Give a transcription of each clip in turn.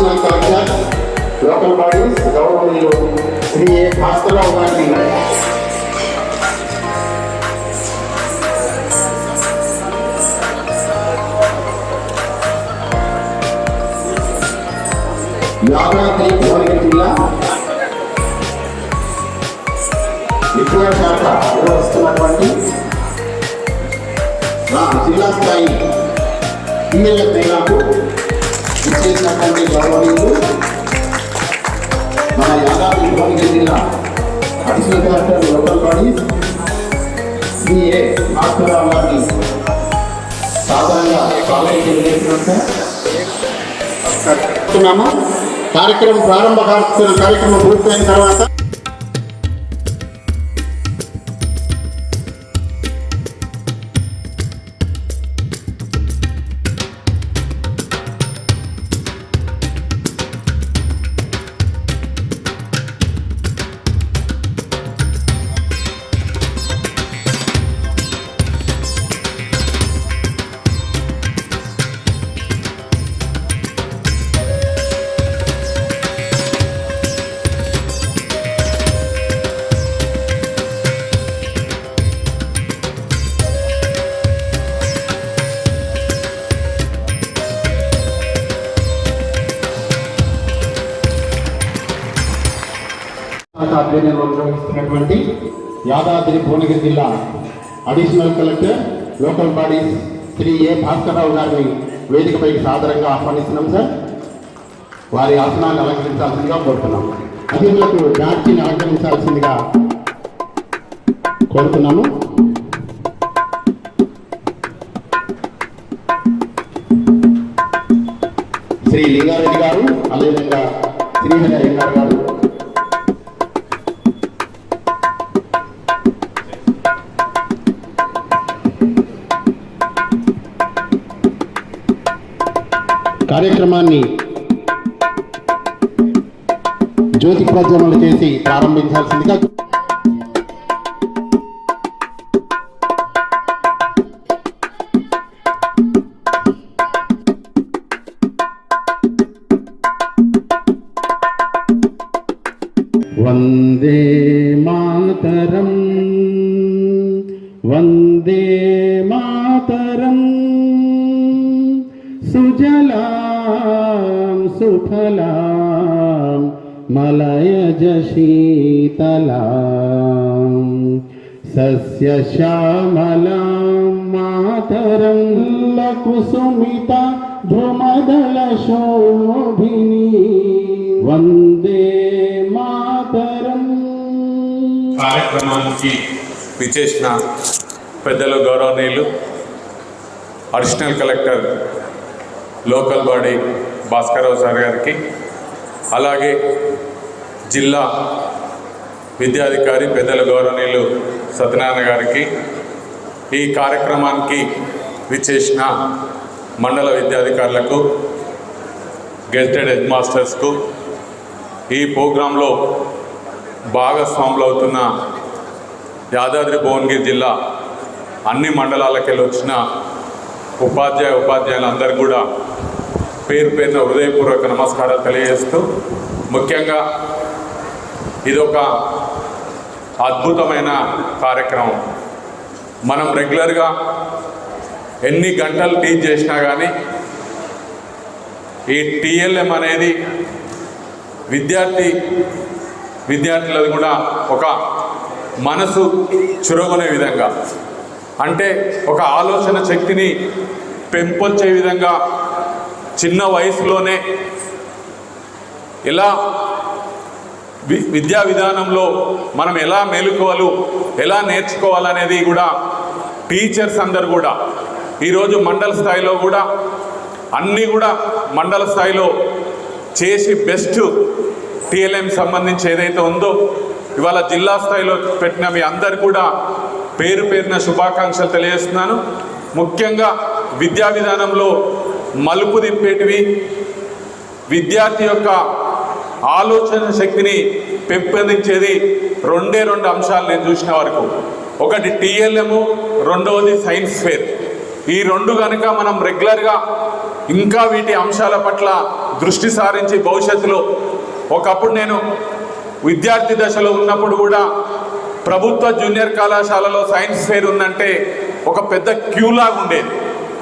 Additional collector local bodies గౌరవనీయులు Shri A Bhaskara Rao గారిని యాదాద్రి భువనగిరి జిల్లా విద్యాశాఖ నిర్వహిస్తున్నటువంటి జిల్లా స్థాయి పిఎల్ఎఫ్ మేళాకు ఇచ్చేసినటువంటి గౌరవనీయులు మన యాదాద్రి భువనగిరి జిల్లా additional collector local bodies Shri A Bhaskara Rao గారిని సాధారణంగా స్వాగతం చేస్తున్నాము. కార్యక్రమం కార్యక్రమం పూర్తయిన తర్వాత ఆధ్వర్యంలో నిర్వహిస్తున్నటువంటి యాదాద్రి భువనగిరి జిల్లా additional collector local bodies Shri A Bhaskara Rao గారిని వేదికపైకి సాదరంగా ఆహ్వానిస్తున్నాం సార్. వారి ఆసనాన్ని అలంకరించాల్సిందిగా కోరుతున్నాం. అతిథులకు జ్ఞాపిని అలంకరించాల్సిందిగా కోరుతున్నాము. శ్రీ లింగారెడ్డి గారు, అదేవిధంగా శ్రీహరి అయ్యంగార్ గారు, కార్యక్రమాన్ని జ్యోతి ప్రజ్వలన చేసి ప్రారంభించాల్సిందిగా వందే మాతరం వందే మాతరం సుజలాం సుఫలాం మలయజ శీతలాం సస్యశ్యామలాం మాతరం కుసుమిత ధ్రుమదళ శోభిని వందే మాతరం. కార్యక్రమానికి విచ్చేసిన పెద్దలు గౌరవనీయులు additional collector local body Bhaskararao sir గారికి, అలాగే జిల్లా విద్యాధికారి పెద్దలు గౌరవనీయులు సత్యనారాయణ గారికి, ఈ కార్యక్రమానికి విచ్చేసిన మండల విద్యాధికారులకు, గెజిటెడ్ హెడ్ మాస్టర్స్కు, ఈ ప్రోగ్రాంలో భాగస్వాములు అవుతున్న యాదాద్రి భువనగిరి జిల్లా అన్ని మండలాలకెళ్ళి వచ్చిన ఉపాధ్యాయులందరూ కూడా పేరు పేరున హృదయపూర్వక నమస్కారాలు తెలియజేస్తూ, ముఖ్యంగా ఇదొక అద్భుతమైన కార్యక్రమం. మనం రెగ్యులర్గా ఎన్ని గంటలు టీచ్ చేసినా కానీ ఈ టీఎల్ఎం అనేది విద్యార్థులది కూడా ఒక మనసు చురగొనే విధంగా, అంటే ఒక ఆలోచన శక్తిని పెంపొంచే విధంగా చిన్న వయసులోనే ఎలా విద్యా విధానంలో మనం ఎలా మేలుకోవాలి, ఎలా నేర్చుకోవాలనేది కూడా టీచర్స్ అందరు కూడా ఈరోజు మండల స్థాయిలో కూడా అన్నీ కూడా మండల స్థాయిలో చేసి బెస్ట్ టీఎల్ఎం సంబంధించి ఏదైతే ఉందో ఇవాళ జిల్లా స్థాయిలో పెట్టిన మీ అందరు కూడా పేరు పేరున శుభాకాంక్షలు తెలియజేస్తున్నాను. ముఖ్యంగా విద్యా విధానంలో మలుపు తిప్పేటివి, విద్యార్థి యొక్క ఆలోచన శక్తిని పెంపొందించేది రెండు అంశాలు నేను చూసిన వరకు. ఒకటి టీఎల్ఎం, రెండవది సైన్స్ ఫేర్. ఈ రెండు కనుక మనం రెగ్యులర్గా ఇంకా వీటి అంశాల పట్ల దృష్టి సారించి భవిష్యత్తులో ఒకప్పుడు నేను విద్యార్థి దశలో ఉన్నప్పుడు కూడా ప్రభుత్వ జూనియర్ కళాశాలలో సైన్స్ ఫెయిర్ ఉందంటే ఒక పెద్ద క్యూలాగా ఉండేది.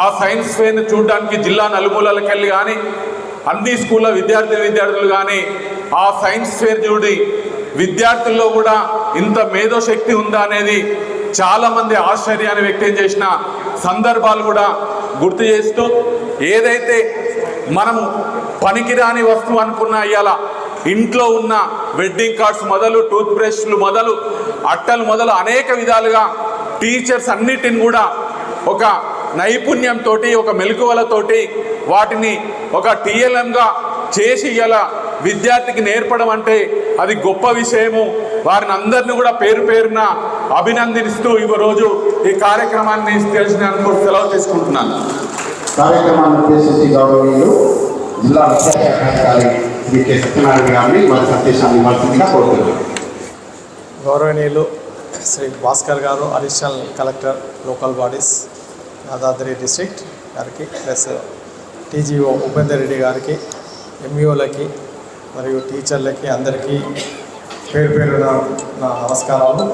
ఆ సైన్స్ ఫెయిర్ని చూడడానికి జిల్లా నలుమూలలకు వెళ్ళి కానీ అన్ని స్కూళ్ళ విద్యార్థులు కానీ ఆ సైన్స్ ఫెయిర్ చూడి విద్యార్థుల్లో కూడా ఇంత మేధోశక్తి ఉందా అనేది చాలామంది ఆశ్చర్యాన్ని వ్యక్తం చేసిన సందర్భాలు కూడా గుర్తు చేస్తూ, ఏదైతే మనము పనికిరాని వస్తువు అనుకున్న ఇవాళ ఇంట్లో ఉన్న వెడ్డింగ్ కార్డ్స్ మొదలు, టూత్ బ్రష్లు మొదలు, అట్టలు మొదలు అనేక విధాలుగా టీచర్స్ అన్నిటిని కూడా ఒక నైపుణ్యంతో, ఒక మెలకువలతోటి వాటిని ఒక టీఎల్ఎంగా చేసి ఇలా విద్యార్థికి నేర్పడం అంటే అది గొప్ప విషయము. వారిని అందరినీ కూడా పేరు పేరున అభినందిస్తూ ఈరోజు ఈ కార్యక్రమాన్ని తెలిసినందుకు సెలవు తీసుకుంటున్నాను. కార్యక్రమాన్ని ఉద్దేశించి గౌరవనీయులు జిల్లా విద్యాశాఖాధికారి శ్రీ కె సత్యనారాయణ గారిని వారి సందేశాన్ని ఇవ్వాల్సిందిగా కోరుతున్నాను. గౌరవనీయులు శ్రీ భాస్కర్ గారు, additional collector local bodies Yadadri district గారికి, ప్లస్ టీజీఓ ఉపేందర్ రెడ్డి గారికి, ఎంఈఓలకి మరియు టీచర్లకి అందరికీ పేరు పేరున నా నమస్కారాలు.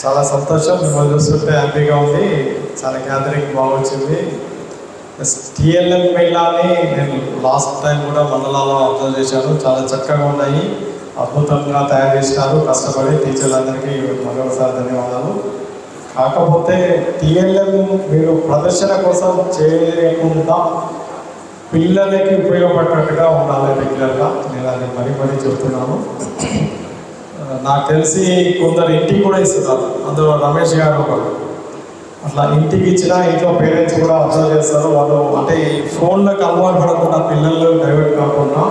చాలా సంతోషం, మిమ్మల్ని చూస్తుంటే హ్యాపీగా ఉంది. చాలా గ్యాదరింగ్ బాగా వచ్చింది. టీఎల్ఎం మేళాని నేను లాస్ట్ టైం కూడా మండలాల్లో అబ్జర్వ్ చేశాను. చాలా చక్కగా ఉన్నాయి, అద్భుతంగా తయారు చేసినారు కష్టపడి. టీచర్లందరికీ మరొకసారి ధన్యవాదాలు. కాకపోతే టీఎల్ఎం మీరు ప్రదర్శన కోసం చేయకుండా పిల్లలకి ఉపయోగపడేట్టుగా ఉండాలి రెగ్యులర్గా. నేను అది మరీ చెప్తున్నాను. నాకు తెలిసి కొందరు ఇంటికి కూడా ఇస్తున్నారు, అందులో రమేష్ గారు ఒకరు. అట్లా ఇంటికి ఇచ్చిన ఇంట్లో పేరెంట్స్ కూడా అబ్జర్వ్ చేస్తారు. వాళ్ళు అంటే ఈ ఫోన్లకు అలవాటు పడకుండా పిల్లలు డైవర్ట్ కాకుండా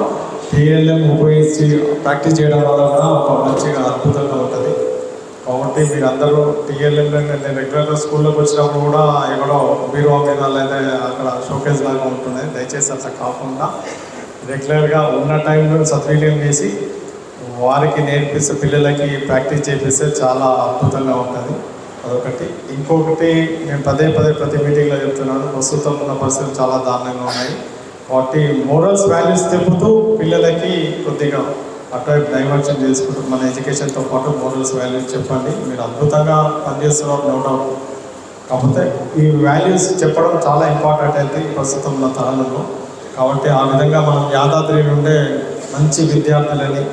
టీఎల్ఎం ఉపయోగించి ప్రాక్టీస్ చేయడం వల్ల కూడా ఒక మంచిగా అద్భుతంగా ఉంటుంది. కాబట్టి మీరు అందరూ టీఎల్ఎంలో నేను రెగ్యులర్గా స్కూల్లోకి వచ్చినప్పుడు కూడా ఎక్కడో బీరువా మీద లేదా అక్కడ షోకేస్ లాగా ఉంటున్నాయి. దయచేసి అట్లా కాకుండా రెగ్యులర్గా ఉన్న టైంలో సద్వినియోగం చేసి వారికి నేర్పిస్తే, పిల్లలకి ప్రాక్టీస్ చేపిస్తే చాలా అద్భుతంగా ఉంటుంది. అదొకటి. ఇంకొకటి నేను పదే ప్రతి మీటింగ్లో చెప్తున్నాను, ప్రస్తుతం ఉన్న పరిస్థితులు చాలా దారుణంగా ఉన్నాయి. కాబట్టి మోరల్స్ వాల్యూస్ తెప్పుతూ పిల్లలకి కొద్దిగా అటువైపు డైవర్షన్ చేసుకుంటూ మన ఎడ్యుకేషన్తో పాటు మోరల్స్ వాల్యూస్ చెప్పండి. మీరు అద్భుతంగా పనిచేస్తున్నారు, నో డౌట్. కాకపోతే ఈ వాల్యూస్ చెప్పడం చాలా ఇంపార్టెంట్ అయితే ప్రస్తుతం ఉన్న తరుణంలో. కాబట్టి ఆ విధంగా మనం యాదాద్రి నుండే మంచి విద్యార్థులని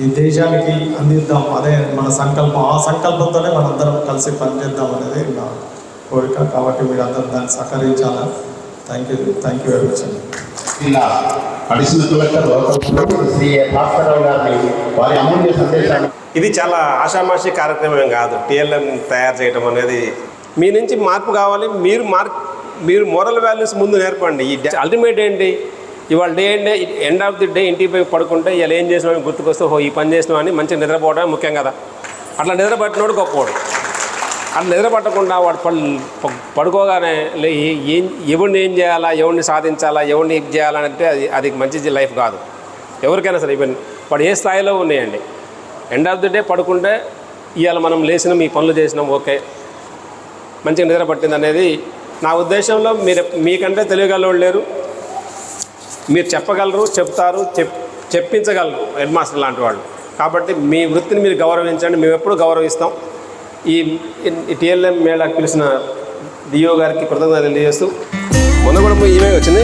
ఈ దేశానికి అందిద్దాం, అదే మన సంకల్పం. ఆ సంకల్పంతోనే మనందరం కలిసి పనిచేద్దాం అనేది నా కోరిక. కాబట్టి మీరు అందరూ దాన్ని సహకరించాలని. థ్యాంక్ యూ వెరీ మచ్ అండి. ఇలా అడిషనల్ కలెక్టర్ శ్రీ భాస్కర్ గారిని వారి అమూల్య సందేశాన్ని. ఇది చాలా ఆషామాషి కార్యక్రమం కాదు. టీఎల్ఎం తయారు చేయడం అనేది మీ నుంచి మార్పు కావాలి. మీరు మోరల్ వాల్యూస్ ముందు నేర్పండి. ఈ అల్టిమేట్ ఏంటి, ఇవాళ day end of the day ఇంటికి పోయి పడుకుంటే ఇలా ఏం చేసినామని గుర్తుకొస్తే ఈ పని చేసినామని మంచిగా నిద్రపోవడం ముఖ్యం కదా. అట్లా నిద్రపట్టినోడు గొప్పవాడు. అట్లా నిద్రపట్టకుండా వాడు పడుకోగానే ఎవరిని ఏం చేయాలా, ఎవరిని సాధించాలా, ఎవరిని ఇది చేయాలంటే అది మంచి లైఫ్ కాదు ఎవరికైనా సరే. ఈవెన్ వాడు ఏ స్థాయిలో ఉన్నాయండి, ఎండ్ ఆఫ్ ది డే పడుకుంటే ఇవాళ మనం లేచినాం, ఈ పనులు చేసినాం, ఓకే మంచిగా నిద్ర పట్టింది అనేది నా ఉద్దేశంలో. మీకంటే తెలియగలవాళ్ళు లేరు. మీరు చెప్పగలరు, చెప్తారు, చెప్పించగలరు హెడ్ మాస్టర్ లాంటి వాళ్ళు. కాబట్టి మీ వృత్తిని మీరు గౌరవించండి, మేము ఎప్పుడు గౌరవిస్తాం. ఈ టీఎల్ఎం మేళాకి పిలిచిన డిఓ గారికి కృతజ్ఞతలు తెలియజేస్తూ, మొన్న కూడా ఈమె వచ్చింది.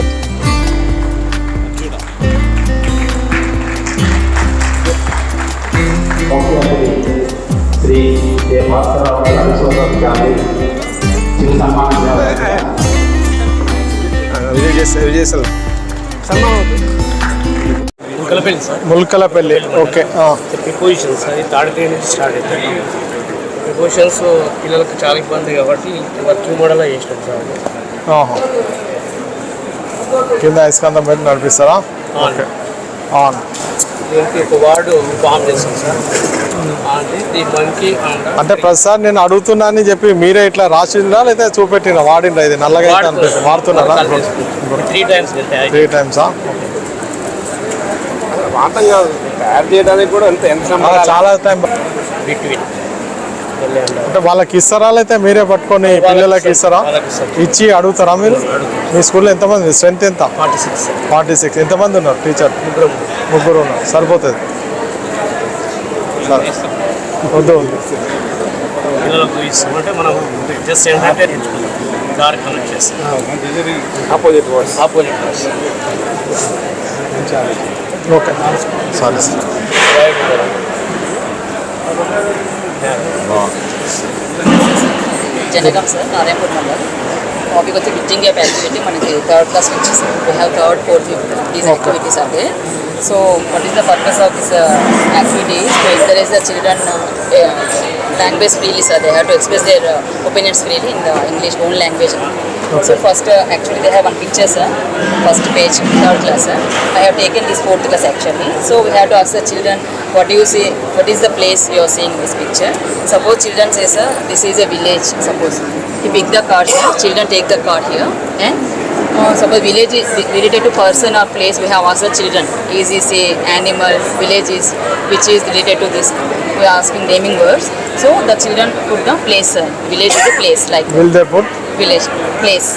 శ్రీ విజయసాల్ ముల్కలపల్లి. ఓకే. ప్రిపోజిషన్స్ అది థర్డ్ గ్రేడ్ నుంచి స్టార్ట్ అవుతాయి. ప్రిపోజిషన్స్ పిల్లలకు చాలా ఇబ్బంది కాబట్టి వర్కింగ్ మోడల్లో చేసినాం సార్. కింద ఐస్కందం పెట్టి నడిపిస్తారా? ఓకే. దీనికి ఒక వార్డు ఫామ్ చేస్తాం సార్. దీనికి అంటే ప్రతిసారి నేను అడుగుతున్నా అని చెప్పి మీరే ఇట్లా రాసిండ్రా లేదా చూపెట్టినా వాడిండ్రా? ఇది నల్లగా అయితే అనిపిస్తుంది, వాడుతున్నారా? 3 times. 3 times. వాడటం కాదు, తయారు చేయడానికి కూడా ఎంత చాలా టైం. బిట్వీన్ అంటే వాళ్ళకి ఇస్తారా లేకపోతే మీరే పట్టుకొని పిల్లలకి ఇస్తారా? ఇచ్చి అడుగుతారా మీరు? మీ స్కూల్లో ఎంతమంది, స్ట్రెంత్ ఎంత? 46. ఎంతమంది ఉన్నారు టీచర్? ముగ్గురు ఉన్నారు, సరిపోతుంది. వద్దు పిల్లలకు ఇస్తామంటే మనం జస్ట్ ఏంటంటే కార్ కనెక్ట్ చేస్తాం ఆపోజిట్ వర్డ్స్. ఓకే, సరే sir. Jangaon sir, Narayanpur mandal. Topic వచ్చి బ్రిడ్జింగ్ గ్యాప్ యాక్టివిటీ. మనకి 3rd క్లాస్ నుంచి we have 3rd, 4th, 5th these activities are there. So what is the purpose of this activity? To encourage the children language freely, sir. They have to express their opinions freely in the English own language. So first actually they have one picture, sir. First page, 3rd class, sir. I have taken this 4th class actually. So we have to ask the children, what do you see? What is the place you are seeing in this picture? Suppose children say, sir, this is a village. Suppose you pick the card, sir. Children take the card here and suppose village is related to person or place. We have asked the children, is this a animal? Village is which is related to this. We are asking naming words. So the children put the place, sir. Village is a place like that. Will they put? Village, place.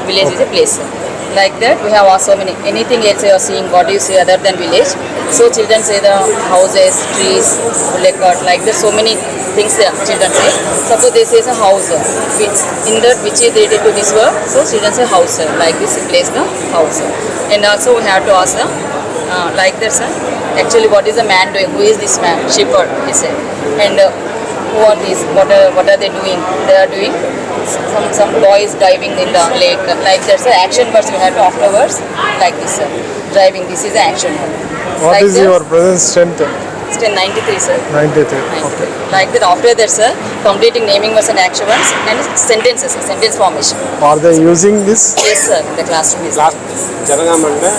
Village is a place. Like that, we have asked so many. Anything else you are seeing, what do you see other than village? So children say the houses, trees, bullock, like that. So many things the children say. Suppose they say a house, which in that which is related to this word. So children say house, like this place the house. And also we have to ask the like that, sir. Actually, what is the man doing? Who is this man? Shepherd, he said. And who are these? What are they doing? They are doing some boys diving in the lake, like that's the action words we have to afterwards, like this, sir. Driving, this is the action word. What like is that, your present strength? Still 93, sir. 93. 93. Okay. Like that, after that, sir, completing naming words and action words and sentences, sentence formation. Are they using this? Yes, sir. The classroom is. Jangaon అంటే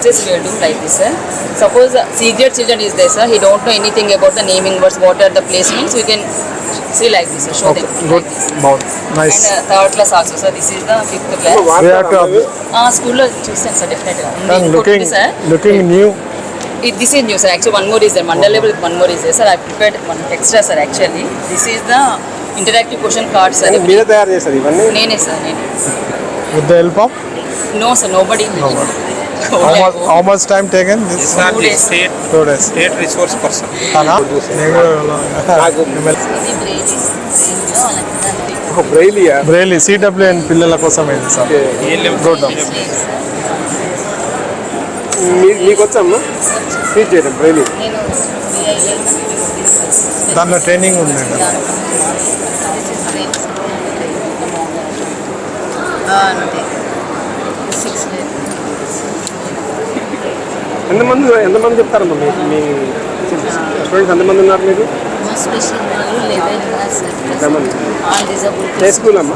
Just we will do like this, sir. Suppose secret children is there, sir. He don't know anything about the naming words, what are the place means. We can see like this, sir. Show Okay, them good. like this. Bound. Nice. And 3rd class also, sir. This is the 5th class. We have to School lo చూస్తాను sir డెఫినెట్గా. looking new. This is new, sir. Actually, one more is there. Mandal level, one more is there, sir. I prepared one extra, sir. Actually, this is the interactive question card, sir. మీరే తయారు చేస్తారు ఇవన్నీ? నేనే, sir, నేనే. With the help of? No, sir. Nobody. How much time taken? This 2 days. 2 days. State resource person. Ana? ఇది బ్రెయిలియా? Braille CWN పిల్లల కోసం ఇది సార్. గుడ్. మీకు వచ్చామ్మా టీచ్ చేయడం బ్రెయిలీ? నేను దాంట్లో ట్రైనింగ్ ఉంది కదా. అంతే 6 ఎంతమంది చెప్తారమ్మా మీ స్టూడెంట్స్ ఎంతమంది ఉన్నారు మీకు? స్పెషల్ 11 క్లాస్ ఎంతమంది? ఆల్ డిజబుల్ ఏ స్కూల్ అమ్మా?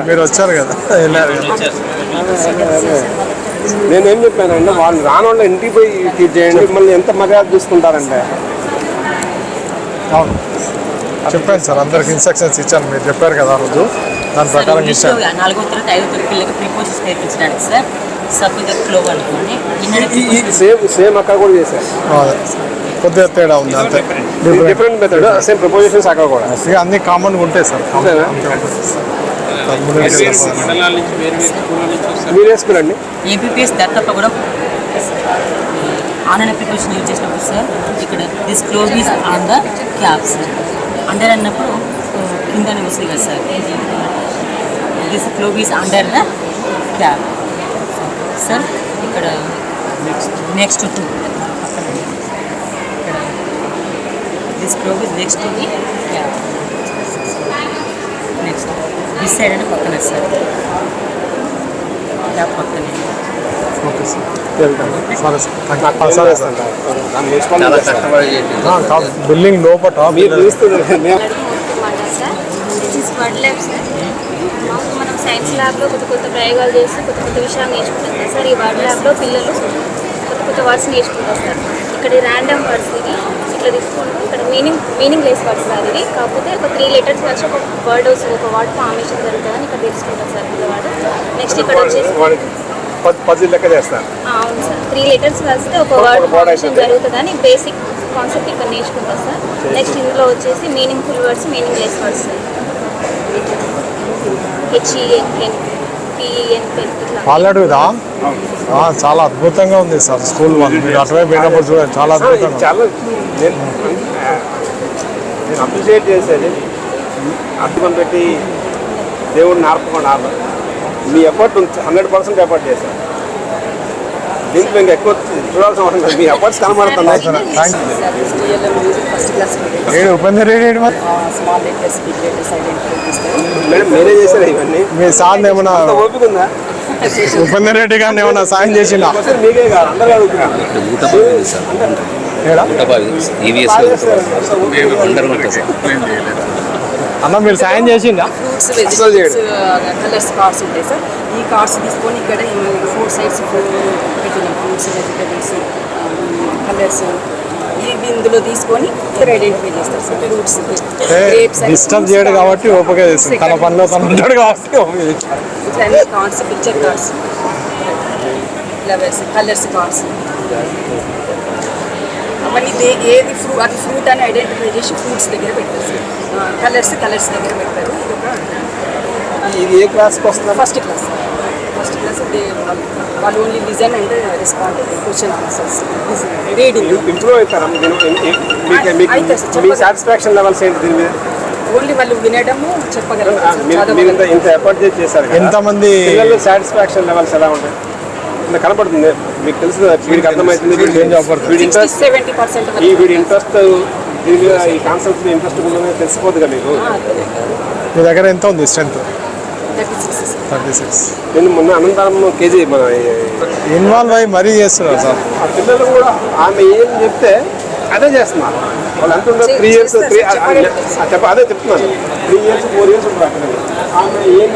మీరు వచ్చారు కదా, వెళ్ళారు కదా. నేనేం చెప్పానంటే వాళ్ళు రానోళ్ళ ఇంటికి పోయి టీచ్ చేయండి, మిమ్మల్ని ఎంత మర్యాద చూసుకుంటారంటే. అవును చెప్పాను సార్, అందరికి ఇన్స్ట్రక్షన్స్ ఇచ్చాను, మీరు చెప్పారు కదా ఆ రోజు, దాని ప్రకారం ఇచ్చాను. 4వ తరగతి 5వ తరగతి పిల్లలకి ప్రిపోజెస్ నేర్పించడానికి సార్ సబ్జెక్ట్ ద ఫ్లో అనుకోండి. సేమ్ అక్కడ కూడా చేశారు, అదే కొద్దిగా తేడా ఉంది అంతే. డిఫరెంట్ మెథడ్, సేమ్ ప్రపోజిషన్స్ అక్కడ కూడా. ఇక అన్ని కామన్గా ఉంటాయి సార్. మీరు వేసుకురండి. ఏపీఎస్ దత్త ప్రోగ్రామ్ ఆన్ ప్రిపరేషన్ యూజ్ చేసినప్పుడు సార్ ఇక్కడ this close is on the caps under అన్నప్పుడు కిందనే వస్తుంది కదా sir. This close is under the cap sir. ఇక్కడ next to this close is next to the cap. Next this side అంటే పక్కన sir, cap పక్కనే. ఓకే సార్, సరే sir, సరే సార్. బిల్డింగ్ లోపల మీరు తీస్తున్నారు. Word lab sir. మనం సైన్స్ ల్యాబ్లో కొత్త ప్రయోగాలు చేసి కొత్త విషయాలు నేర్చుకుంటాం కదా సార్. ఈ వర్డ్ ల్యాబ్లో పిల్లలు కొత్త వర్డ్స్ నేర్చుకుంటారు సార్. ఇక్కడ ర్యాండమ్ వర్డ్స్ ఇవి ఇట్లా తీసుకుంటాం. ఇక్కడ మీనింగ్ లెస్ వర్డ్స్ సార్ ఇవి. కాకపోతే ఒక 3 letters వచ్చి ఒక వర్డ్ ఫార్మేషన్ జరుగుతుందని ఇక్కడ తెలుసుకుంటాం సార్ పిల్లవాడు. నెక్స్ట్ ఇక్కడ వచ్చేసి 10 లెక్క చేస్తారు. అవును సార్, 3 letters కలిస్తే ఒక వర్డ్ ఫార్మేషన్ జరుగుతుందని బేసిక్ కాన్సెప్ట్ ఇక్కడ నేర్చుకుంటారు సార్. నెక్స్ట్ ఇందులో వచ్చేసి meaningful words, meaningless words sir. HEN, PEN, ఇట్లా ఆల్రెడీదా చాలా అద్భుతంగా ఉంది సార్ స్కూల్ వాళ్ళు. మీరు అటువైపు పోయినప్పుడు చూడండి, చాలా అద్భుతంగా. చాలా నేను అప్రిషియేట్ చేసేది అర్థం పెట్టి దేవుడిని ఆర్పకుండా మీ ఎఫర్ట్ 100% ఎఫర్ట్ చేశారు. దీంట్లో ఇంకా ఎక్కువ చూడాల్సిన అవసరం లేదు. మీ ఎఫర్ట్స్ కనబడుతున్నాయి. ఫస్ట్ క్లాస్ ఉపేందర్ రెడ్డి మరి small letters, big letters identify చేస్తారు. మేడం మీరే చేశారు ఇవన్నీ. మీ సార్ ఏమన్నా అంత ఓపిక ఉందా? ఉపేందర్ రెడ్డి గారిని ఏమన్నా సాయం చేసిందా? ఒకసారి మీకే కాదు అందరూ అడుగుతున్నాను. అన్న మీరు సాయం చేసిందా? ఫ్రూట్స్, వెజిటబుల్స్, కలర్స్ కార్డ్స్ ఉంటాయి సార్. ఈ కార్డ్స్ తీసుకొని ఇక్కడ 4 సైడ్స్ పెట్టినాం. ఫ్రూట్స్, వెజిటబుల్స్, కలర్స్ ఇవి ఇందులో తీసుకొని ఐడెంటిఫై చేస్తారు సార్. ఫ్రూట్స్, గ్రేప్స్ డిస్టర్బ్ చేయడు కాబట్టి ఓపిక చేస్తుంది. తన పనిలో తను ఉంటాడు కాబట్టి ఇట్లా అన్ని cards, picture cards, flowers, colours cards అవన్నీ ఏది అది ఫ్రూట్ అని ఐడెంటిఫై చేసి ఫ్రూట్స్ దగ్గర పెట్టారు సార్. కలర్స్ దగ్గర పెట్టారు. ఇది ఏ క్లాస్కి వస్తుందా? ఫస్ట్ క్లాస్ వాళ్ళు only listen and respond question answers, reading. Improve అవుతారా? మీ సాటిస్ఫాక్షన్ లెవెల్స్ ఏంటి దీని మీద? ఓన్లీ వాళ్ళు వినడము, చెప్పగలరు, మీరు ఇంత ఎఫర్ట్ చేశారు కదా, ఎంతమంది పిల్లలు సాటిస్ఫాక్షన్ లెవెల్స్ ఎలా ఉంటాయి? ఇంత కనపడుతుంది మీకు తెలుసు కదా, వీడికి అర్థమవుతుంది. వీడి ఇంట్రెస్ట్ 60-70% వీడి ఇంట్రెస్ట్ దీని మీద ఈ కాన్సెప్ట్ ఇంట్రెస్ట్ ఉందని తెలిసిపోదు కదా మీకు. మీ దగ్గర ఎంత ఉంది స్ట్రెంత్? 36. నేను మొన్న అనంతరం కేజీ మన ఇన్వాల్వ్ అయ్యి మరీ చేస్తున్నారు సార్. ఆ పిల్లలు కూడా ఆమె ఏం చెప్తే అదే చేస్తున్నారు. వాళ్ళు ఎంత ఉండదు 3 years అదే చెప్తున్నాను. 3 years 4 years ఉంటారు. ఆమె ఏం